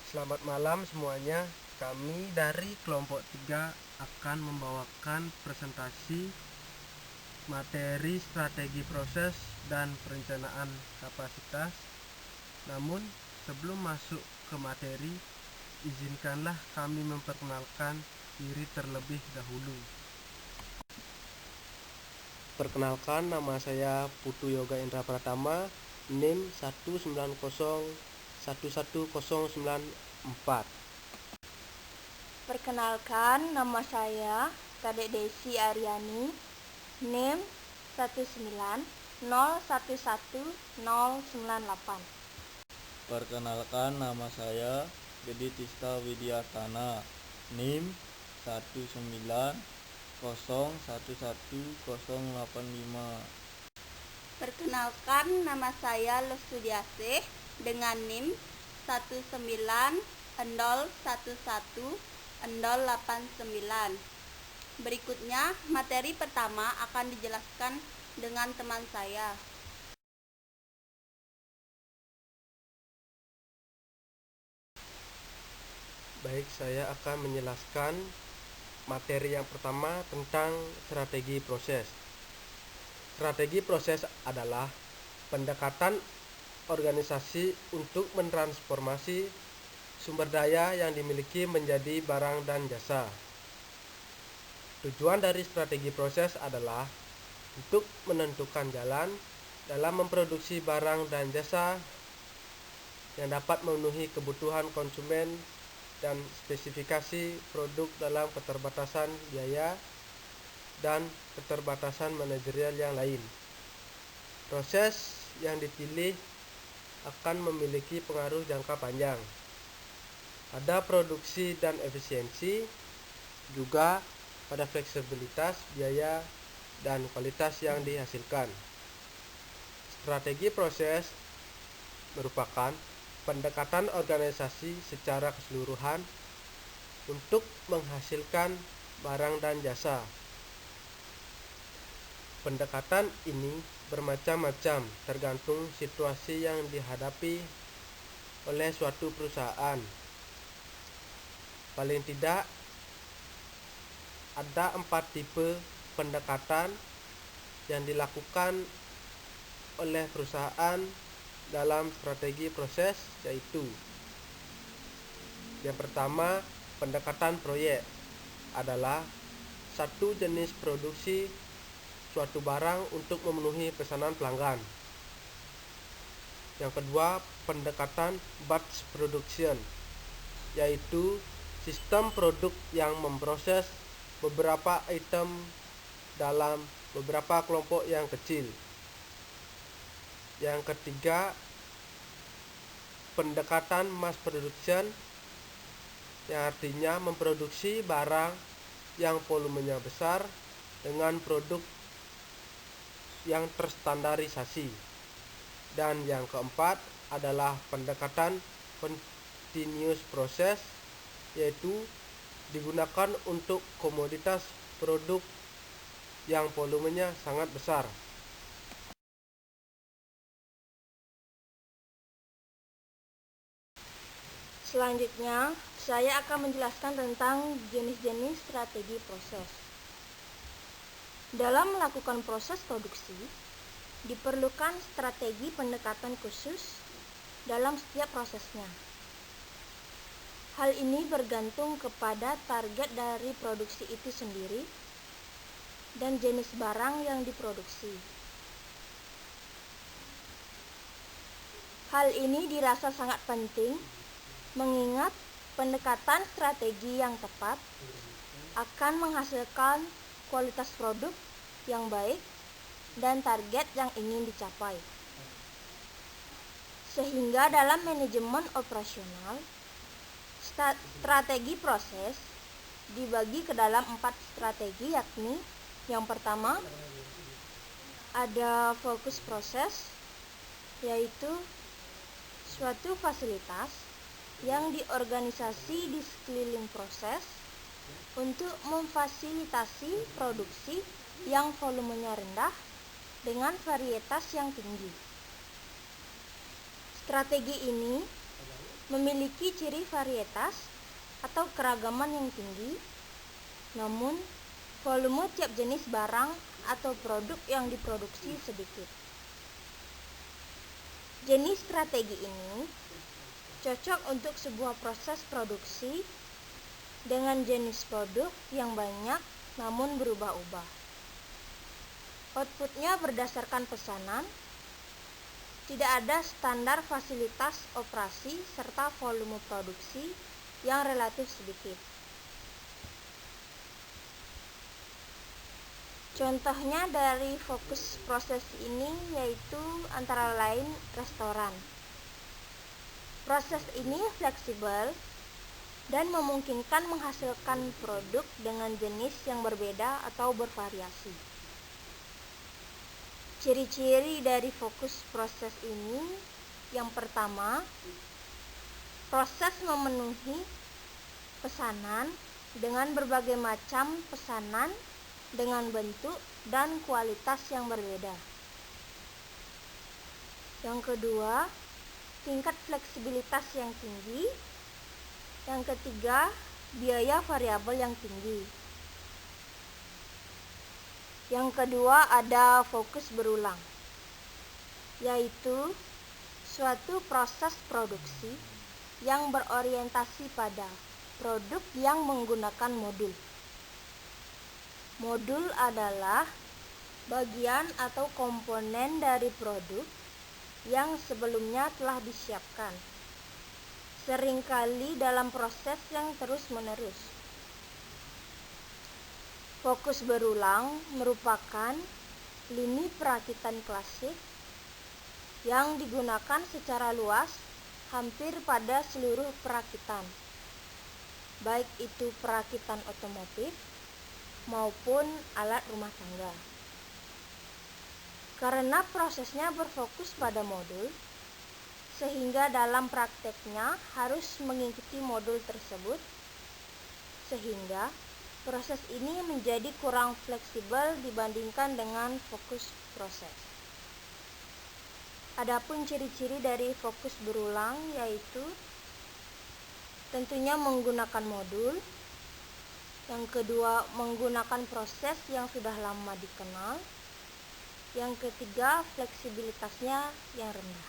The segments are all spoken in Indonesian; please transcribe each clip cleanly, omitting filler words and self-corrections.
Selamat malam semuanya. Kami dari kelompok 3 akan membawakan presentasi materi strategi proses dan perencanaan kapasitas. Namun, sebelum masuk ke materi, izinkanlah kami memperkenalkan diri terlebih dahulu. Perkenalkan, nama saya Putu Yoga Indra Pratama, NIM 190111094. Perkenalkan, nama saya Kadek Desi Aryani, NIM 190111098. Perkenalkan, nama saya Dedi Tista Widyatana, NIM 190111085. Perkenalkan, nama saya Lustudiasih dengan NIM 190111089. Berikutnya, materi pertama akan dijelaskan dengan teman saya. Baik, saya akan menjelaskan materi yang pertama tentang strategi proses. Strategi proses adalah pendekatan organisasi untuk mentransformasi sumber daya yang dimiliki menjadi barang dan jasa. Tujuan dari strategi proses adalah untuk menentukan jalan dalam memproduksi barang dan jasa yang dapat memenuhi kebutuhan konsumen dan spesifikasi produk dalam keterbatasan biaya dan keterbatasan manajerial yang lain. Proses yang dipilih akan memiliki pengaruh jangka panjang pada produksi dan efisiensi, juga pada fleksibilitas biaya dan kualitas yang dihasilkan. Strategi proses merupakan pendekatan organisasi secara keseluruhan untuk menghasilkan barang dan jasa. Pendekatan ini bermacam-macam tergantung situasi yang dihadapi oleh suatu perusahaan. Paling tidak ada 4 tipe pendekatan yang dilakukan oleh perusahaan dalam strategi proses, yaitu yang pertama, pendekatan proyek adalah satu jenis produksi suatu barang untuk memenuhi pesanan pelanggan. Yang kedua, pendekatan batch production, yaitu sistem produk yang memproses beberapa item dalam beberapa kelompok yang kecil. Yang ketiga, pendekatan mass production, yang artinya memproduksi barang yang volumenya besar dengan produk yang terstandarisasi. Dan yang keempat adalah pendekatan continuous process, yaitu digunakan untuk komoditas produk yang volumenya sangat besar. Selanjutnya, saya akan menjelaskan tentang jenis-jenis strategi proses. Dalam melakukan proses produksi, diperlukan strategi pendekatan khusus dalam setiap prosesnya. Hal ini bergantung kepada target dari produksi itu sendiri dan jenis barang yang diproduksi. Hal ini dirasa sangat penting mengingat pendekatan strategi yang tepat akan menghasilkan kualitas produk yang baik dan target yang ingin dicapai. Sehingga dalam manajemen operasional, strategi proses dibagi ke dalam 4 strategi, yakni yang pertama ada fokus proses, yaitu suatu fasilitas yang diorganisasi di sekeliling proses untuk memfasilitasi produksi yang volumenya rendah dengan varietas yang tinggi. Strategi ini memiliki ciri varietas atau keragaman yang tinggi, namun volume tiap jenis barang atau produk yang diproduksi sedikit. Jenis strategi ini cocok untuk sebuah proses produksi dengan jenis produk yang banyak namun berubah-ubah. Outputnya berdasarkan pesanan, tidak ada standar fasilitas operasi serta volume produksi yang relatif sedikit. Contohnya dari fokus proses ini yaitu antara lain restoran. Proses ini fleksibel dan memungkinkan menghasilkan produk dengan jenis yang berbeda atau bervariasi. Ciri-ciri dari fokus proses ini, yang pertama, proses memenuhi pesanan dengan berbagai macam pesanan dengan bentuk dan kualitas yang berbeda. Yang kedua, tingkat fleksibilitas yang tinggi. Yang ketiga, biaya variabel yang tinggi. Yang kedua ada fokus berulang, yaitu suatu proses produksi yang berorientasi pada produk yang menggunakan modul. Modul adalah bagian atau komponen dari produk yang sebelumnya telah disiapkan, seringkali dalam proses yang terus-menerus. Fokus berulang merupakan lini perakitan klasik yang digunakan secara luas hampir pada seluruh perakitan, baik itu perakitan otomotif maupun alat rumah tangga. Karena prosesnya berfokus pada modul, sehingga dalam prakteknya harus mengikuti modul tersebut, sehingga proses ini menjadi kurang fleksibel dibandingkan dengan fokus proses. Adapun ciri-ciri dari fokus berulang yaitu tentunya menggunakan modul. Yang kedua, menggunakan proses yang sudah lama dikenal. Yang ketiga, fleksibilitasnya yang rendah.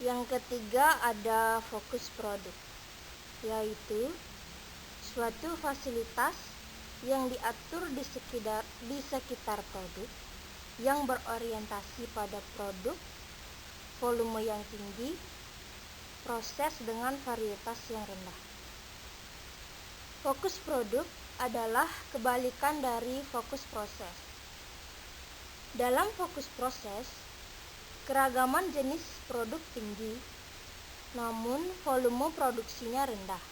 Yang ketiga ada fokus produk, yaitu suatu fasilitas yang diatur di sekitar produk yang berorientasi pada produk, volume yang tinggi, proses dengan varietas yang rendah. Fokus produk adalah kebalikan dari fokus proses. Dalam fokus proses, keragaman jenis produk tinggi, namun volume produksinya rendah.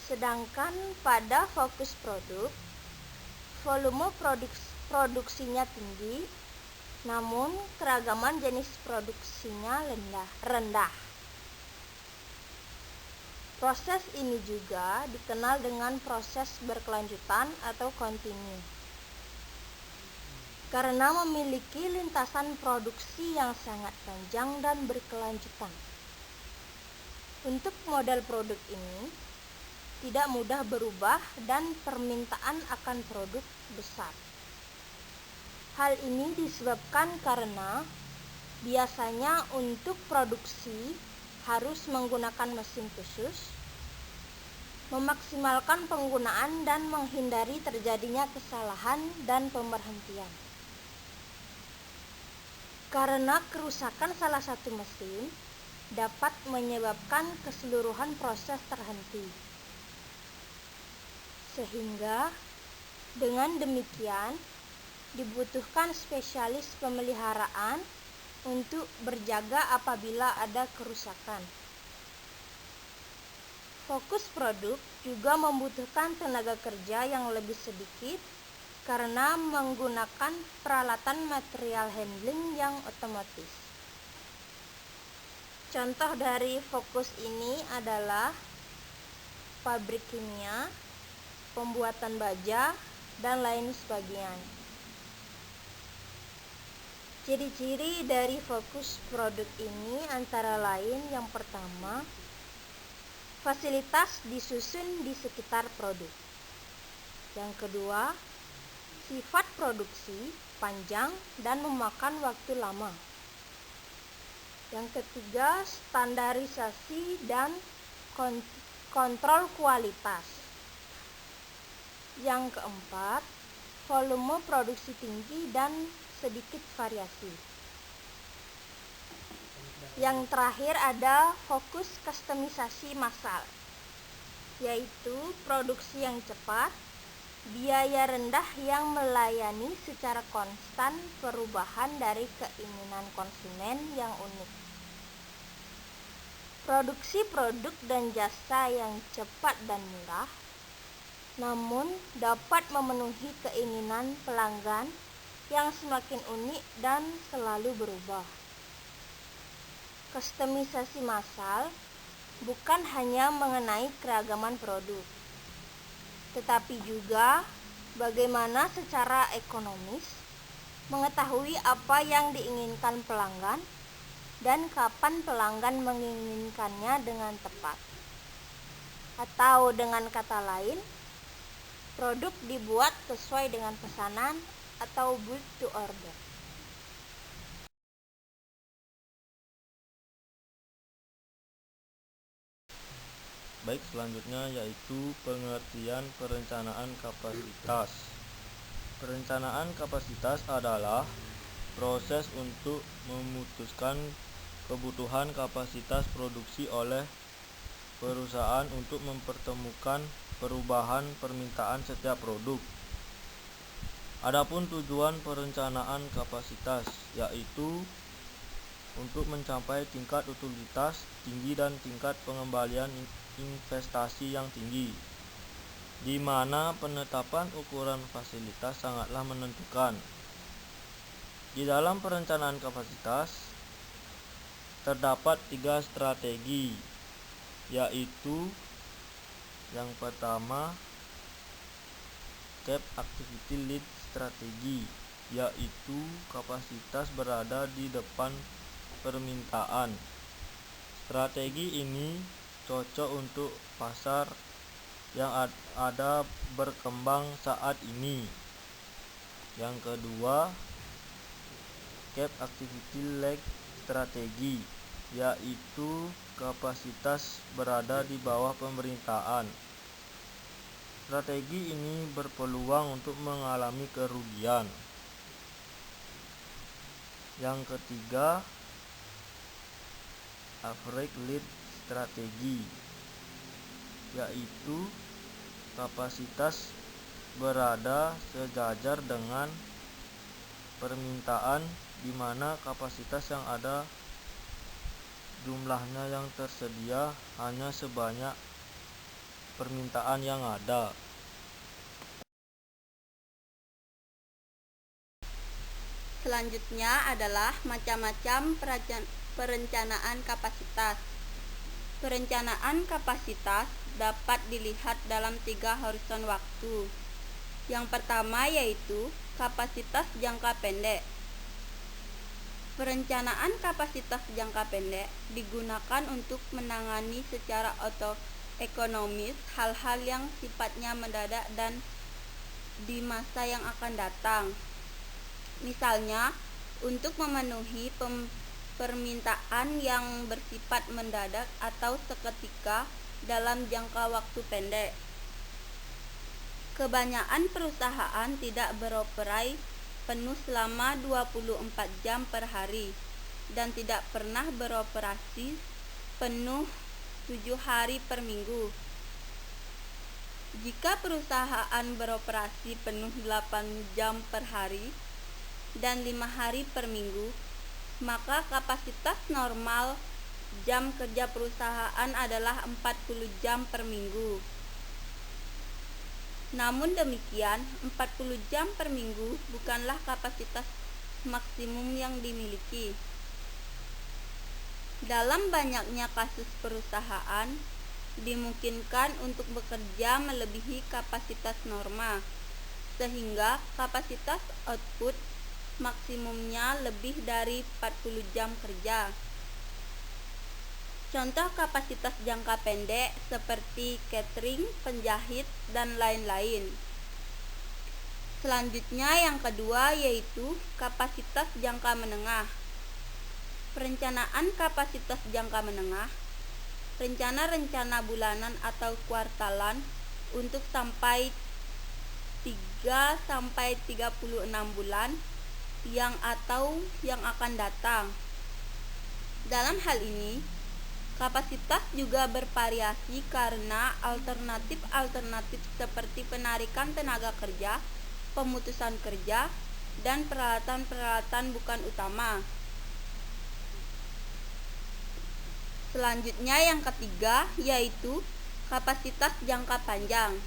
Sedangkan pada fokus produk, volume produksinya tinggi, namun keragaman jenis produksinya rendah. Proses ini juga dikenal dengan proses berkelanjutan atau kontinu, karena memiliki lintasan produksi yang sangat panjang dan berkelanjutan. Untuk model produk ini tidak mudah berubah dan permintaan akan produk besar. Hal ini disebabkan karena biasanya untuk produksi harus menggunakan mesin khusus, memaksimalkan penggunaan dan menghindari terjadinya kesalahan dan pemberhentian. Karena kerusakan salah satu mesin dapat menyebabkan keseluruhan proses terhenti. Sehingga dengan demikian dibutuhkan spesialis pemeliharaan untuk berjaga apabila ada kerusakan. Fokus produk juga membutuhkan tenaga kerja yang lebih sedikit karena menggunakan peralatan material handling yang otomatis. Contoh dari fokus ini adalah pabrik kimia, pembuatan baja, dan lain sebagainya. Ciri-ciri dari fokus produk ini antara lain yang pertama, fasilitas disusun di sekitar produk. Yang kedua, sifat produksi panjang dan memakan waktu lama. Yang ketiga, standarisasi dan kontrol kualitas. Yang keempat, volume produksi tinggi dan sedikit variasi. Yang terakhir ada fokus kustomisasi massal, yaitu produksi yang cepat, biaya rendah yang melayani secara konstan perubahan dari keinginan konsumen yang unik. Produksi produk dan jasa yang cepat dan murah, namun dapat memenuhi keinginan pelanggan yang semakin unik dan selalu berubah. Kustomisasi massal bukan hanya mengenai keragaman produk, tetapi juga bagaimana secara ekonomis mengetahui apa yang diinginkan pelanggan dan kapan pelanggan menginginkannya dengan tepat. Atau dengan kata lain, produk dibuat sesuai dengan pesanan atau build to order. Baik, selanjutnya yaitu pengertian perencanaan kapasitas. Perencanaan kapasitas adalah proses untuk memutuskan kebutuhan kapasitas produksi oleh perusahaan untuk mempertemukan perubahan permintaan setiap produk. Adapun tujuan perencanaan kapasitas yaitu untuk mencapai tingkat utilitas tinggi dan tingkat pengembalian investasi yang tinggi, di mana penetapan ukuran fasilitas sangatlah menentukan. Di dalam perencanaan kapasitas terdapat 3 strategi, yaitu yang pertama Cap Activity Lead strategi, yaitu kapasitas berada di depan permintaan. Strategi ini cocok untuk pasar yang ada berkembang saat ini. Yang kedua, Cap Activity Lag strategi, yaitu kapasitas berada di bawah pemerintahan. Strategi ini berpeluang untuk mengalami kerugian. Yang ketiga, Average Lead strategi, yaitu kapasitas berada sejajar dengan permintaan, di mana kapasitas yang ada jumlahnya yang tersedia hanya sebanyak permintaan yang ada. Selanjutnya adalah macam-macam perencanaan kapasitas. Perencanaan kapasitas dapat dilihat dalam 3 horizon waktu. Yang pertama yaitu kapasitas jangka pendek. Perencanaan kapasitas jangka pendek digunakan untuk menangani secara ekonomis hal-hal yang sifatnya mendadak dan di masa yang akan datang. Misalnya, untuk memenuhi permintaan yang bersifat mendadak atau seketika dalam jangka waktu pendek. Kebanyakan perusahaan tidak beroperasi penuh selama 24 jam per hari dan tidak pernah beroperasi penuh 7 hari per minggu. Jika perusahaan beroperasi penuh 8 jam per hari dan 5 hari per minggu, maka kapasitas normal jam kerja perusahaan adalah 40 jam per minggu. Namun demikian, 40 jam per minggu bukanlah kapasitas maksimum yang dimiliki. Dalam banyaknya kasus perusahaan, dimungkinkan untuk bekerja melebihi kapasitas norma, sehingga kapasitas output maksimumnya lebih dari 40 jam kerja. Contoh kapasitas jangka pendek seperti catering, penjahit, dan lain-lain. Selanjutnya yang kedua yaitu kapasitas jangka menengah. Perencanaan kapasitas jangka menengah, rencana-rencana bulanan atau kuartalan untuk sampai 3-36 bulan yang akan datang. Dalam hal ini, kapasitas juga bervariasi karena alternatif seperti penarikan tenaga kerja, pemutusan kerja, dan peralatan-peralatan bukan utama. Selanjutnya yang ketiga yaitu kapasitas jangka panjang.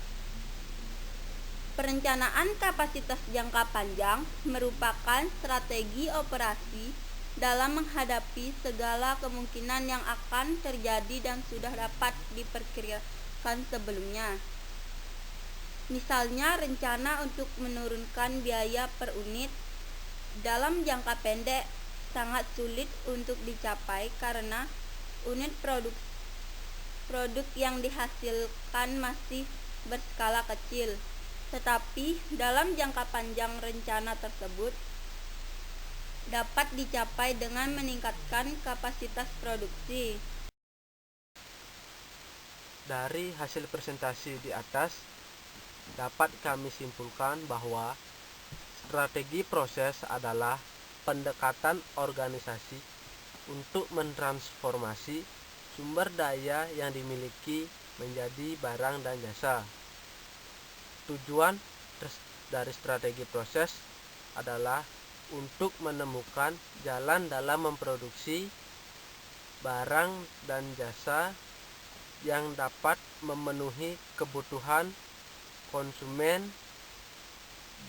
Perencanaan kapasitas jangka panjang merupakan strategi operasi dalam menghadapi segala kemungkinan yang akan terjadi dan sudah dapat diperkirakan sebelumnya. Misalnya rencana untuk menurunkan biaya per unit dalam jangka pendek sangat sulit untuk dicapai karena unit produk yang dihasilkan masih berskala kecil, tetapi dalam jangka panjang rencana tersebut dapat dicapai dengan meningkatkan kapasitas produksi. Dari hasil presentasi di atas, dapat kami simpulkan bahwa strategi proses adalah pendekatan organisasi untuk mentransformasi sumber daya yang dimiliki menjadi barang dan jasa. Tujuan dari strategi proses adalah untuk menemukan jalan dalam memproduksi barang dan jasa yang dapat memenuhi kebutuhan konsumen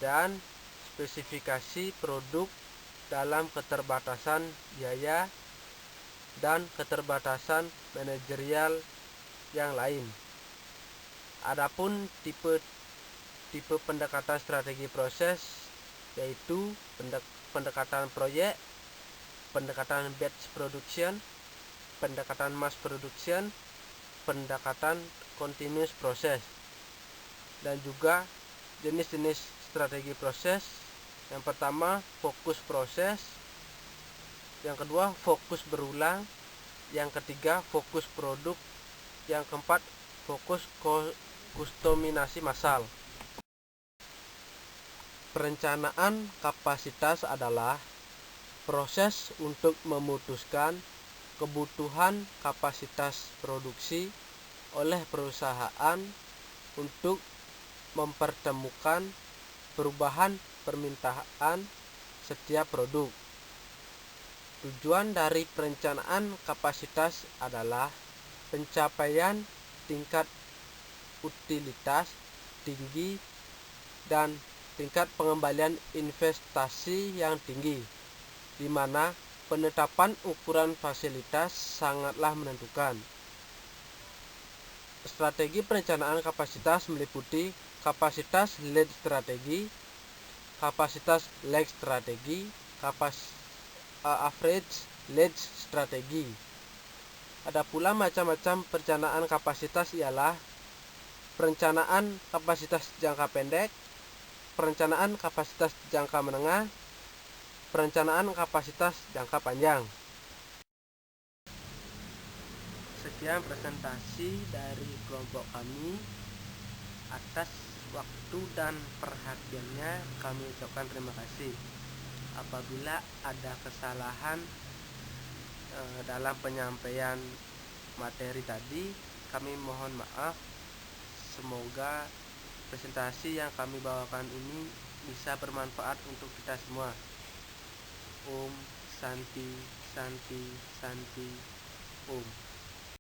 dan spesifikasi produk dalam keterbatasan biaya dan keterbatasan manajerial yang lain. Adapun tipe pendekatan strategi proses yaitu pendekatan proyek, pendekatan batch production, pendekatan mass production, pendekatan continuous proses, dan juga jenis-jenis strategi proses. Yang pertama fokus proses, yang kedua fokus berulang, yang ketiga fokus produk, yang keempat fokus kustomisasi massal. Perencanaan kapasitas adalah proses untuk memutuskan kebutuhan kapasitas produksi oleh perusahaan untuk mempertemukan perubahan permintaan setiap produk. Tujuan dari perencanaan kapasitas adalah pencapaian tingkat utilitas tinggi dan tingkat pengembalian investasi yang tinggi, di mana penetapan ukuran fasilitas sangatlah menentukan. Strategi perencanaan kapasitas meliputi kapasitas lead strategi, kapasitas lag strategi, average lead strategi. Ada pula macam-macam perencanaan kapasitas ialah perencanaan kapasitas jangka pendek, perencanaan kapasitas jangka menengah, perencanaan kapasitas jangka panjang. Sekian presentasi dari kelompok kami. Atas waktu dan perhatiannya kami ucapkan terima kasih. Apabila ada kesalahan dalam penyampaian materi tadi, kami mohon maaf. Semoga presentasi yang kami bawakan ini bisa bermanfaat untuk kita semua. Om Santi Santi Santi Om.